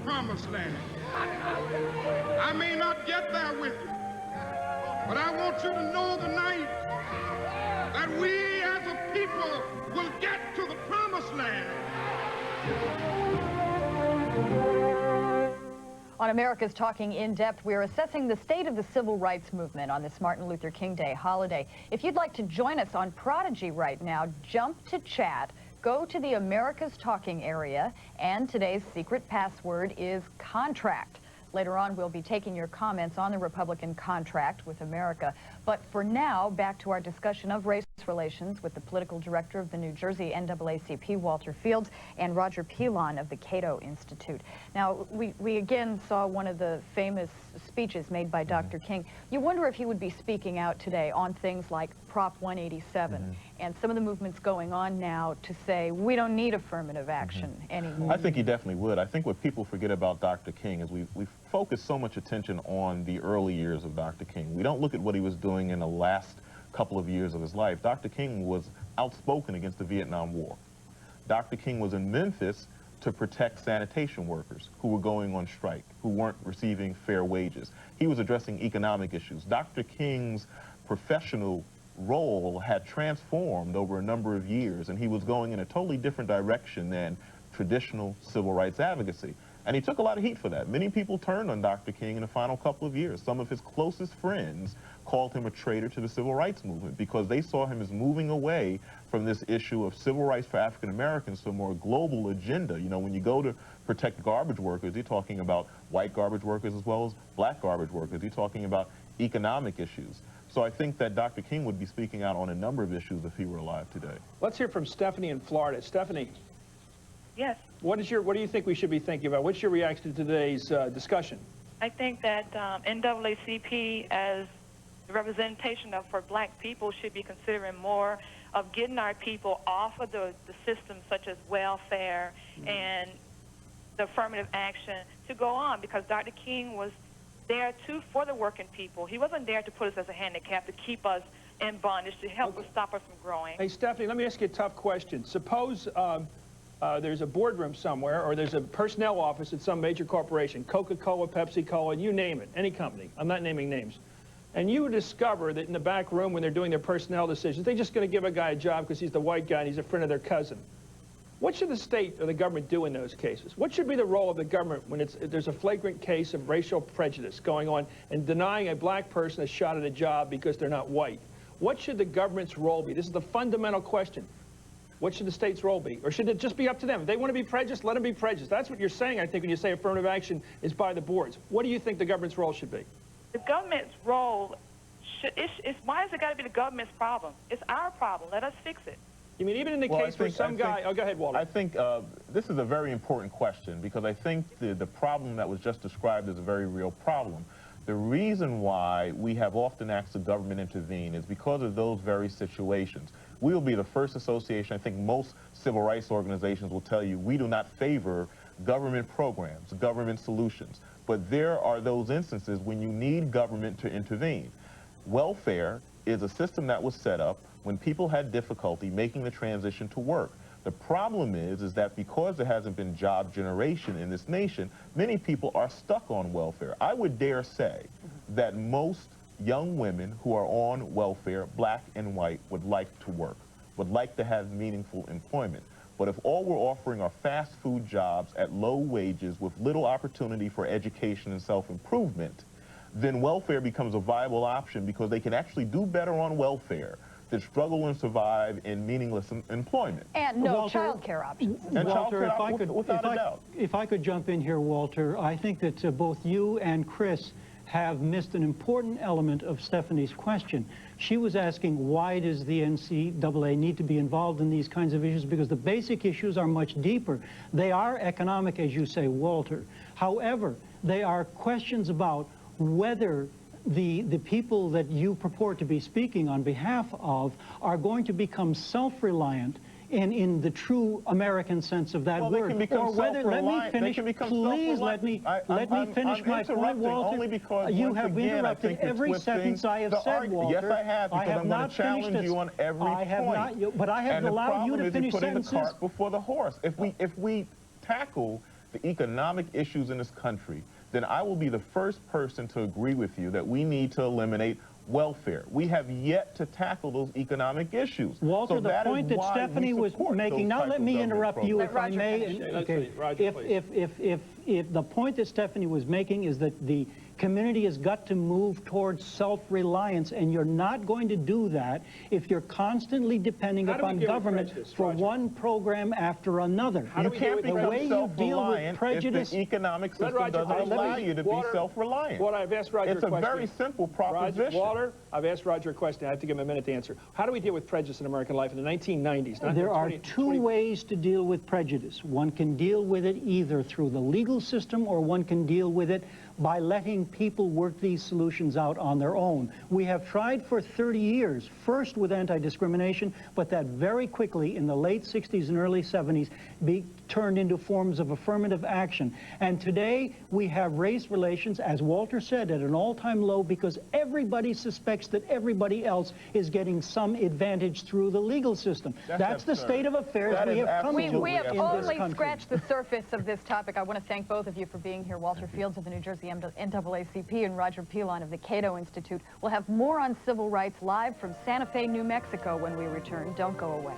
promised land. I may not get there with you, but I want you to know tonight that we as a people will get to the promised land. On America's Talking in Depth, we're assessing the state of the civil rights movement on this Martin Luther King Day holiday. If you'd like to join us on Prodigy right now, jump to chat, go to the America's Talking area, and today's secret password is contract. Later on, we'll be taking your comments on the Republican contract with America. But for now, back to our discussion of race relations with the political director of the New Jersey NAACP, Walter Fields, and Roger Pilon of the Cato Institute. Now, we again saw one of the famous speeches made by Dr. King. You wonder if he would be speaking out today on things like Prop 187 and some of the movements going on now to say we don't need affirmative action anymore. I think he definitely would. I think what people forget about Dr. King is we focus so much attention on the early years of Dr. King. We don't look at what he was doing in the last couple of years of his life. Dr. King was outspoken against the Vietnam War. Dr. King was in Memphis to protect sanitation workers who were going on strike, who weren't receiving fair wages. He was addressing economic issues. Dr. King's professional role had transformed over a number of years, and he was going in a totally different direction than traditional civil rights advocacy. And he took a lot of heat for that. Many people turned on Dr. King in the final couple of years. Some of his closest friends called him a traitor to the civil rights movement because they saw him as moving away from this issue of civil rights for African Americans to a more global agenda. You know, when you go to protect garbage workers, you're talking about white garbage workers as well as black garbage workers. You're talking about economic issues. So I think that Dr. King would be speaking out on a number of issues if he were alive today. Let's hear from Stephanie in Florida. Stephanie. Yes. What do you think we should be thinking about? What's your reaction to today's discussion? I think that NAACP as the representation for black people should be considering more of getting our people off of the systems such as welfare and the affirmative action to go on, because Dr. King was there too for the working people. He wasn't there to put us as a handicap, to keep us in bondage, to help us stop us from growing. Hey, Stephanie, let me ask you a tough question. Suppose there's a boardroom somewhere, or there's a personnel office at some major corporation, Coca-Cola, Pepsi-Cola, you name it, any company. I'm not naming names. And you discover that in the back room when they're doing their personnel decisions, they're just going to give a guy a job because he's the white guy and he's a friend of their cousin. What should the state or the government do in those cases? What should be the role of the government when there's a flagrant case of racial prejudice going on and denying a black person a shot at a job because they're not white? What should the government's role be? This is the fundamental question. What should the state's role be? Or should it just be up to them? If they want to be prejudiced, let them be prejudiced. That's what you're saying, I think, when you say affirmative action is by the boards. What do you think the government's role should be? The government's role, why has it got to be the government's problem? It's our problem. Let us fix it. You mean even in the case where some guy... Oh, go ahead, Walter. I think this is a very important question because I think the problem that was just described is a very real problem. The reason why we have often asked the government to intervene is because of those very situations. We will be the first association, I think most civil rights organizations will tell you, we do not favor government programs, government solutions. But there are those instances when you need government to intervene. Welfare is a system that was set up when people had difficulty making the transition to work. The problem is that because there hasn't been job generation in this nation, many people are stuck on welfare. I would dare say that most young women who are on welfare, black and white, would like to work, would like to have meaningful employment. But if all we're offering are fast food jobs at low wages with little opportunity for education and self-improvement, then welfare becomes a viable option because they can actually do better on welfare than struggle and survive in meaningless employment. And no child care options. And Walter, doubt. if I could jump in here, Walter, I think that both you and Chris have missed an important element of Stephanie's question. She was asking, why does the NCAA need to be involved in these kinds of issues? Because the basic issues are much deeper. They are economic, as you say, Walter. However, they are questions about whether the people that you purport to be speaking on behalf of are going to become self-reliant in the true American sense of that word, or whether, let me finish, please let me finish my point, Walter. Only because you have interrupted every sentence I have said, Walter. Yes, I have, because I'm going to challenge you on every point. But I have allowed you to finish sentences. And the problem is putting the cart before the horse. If we tackle the economic issues in this country, then I will be the first person to agree with you that we need to eliminate welfare. We have yet to tackle those economic issues. Walter, so the point that Stephanie was making, now let me interrupt you if I may. Okay. Roger, If the point that Stephanie was making is that the community has got to move towards self-reliance, and you're not going to do that if you're constantly depending upon government for one program after another. You can't become self-reliant if the economic system doesn't allow you to be self-reliant. Walter, I've asked Roger a question. It's a very simple proposition. Walter, I've asked Roger a question. I have to give him a minute to answer. How do we deal with prejudice in American life in the 1990s? There are two ways to deal with prejudice. One can deal with it either through the legal system, or one can deal with it by letting people work these solutions out on their own. We have tried for 30 years, first with anti-discrimination, but that very quickly in the late 60s and early 70s turned into forms of affirmative action. And today we have race relations, as Walter said, at an all-time low because everybody suspects that everybody else is getting some advantage through the legal system. That's the state of affairs we have come to. We have only scratched the surface of this topic. I want to thank both of you for being here. Walter Fields of the New Jersey NAACP and Roger Pilon of the Cato Institute. We'll have more on civil rights live from Santa Fe, New Mexico when we return. Don't go away.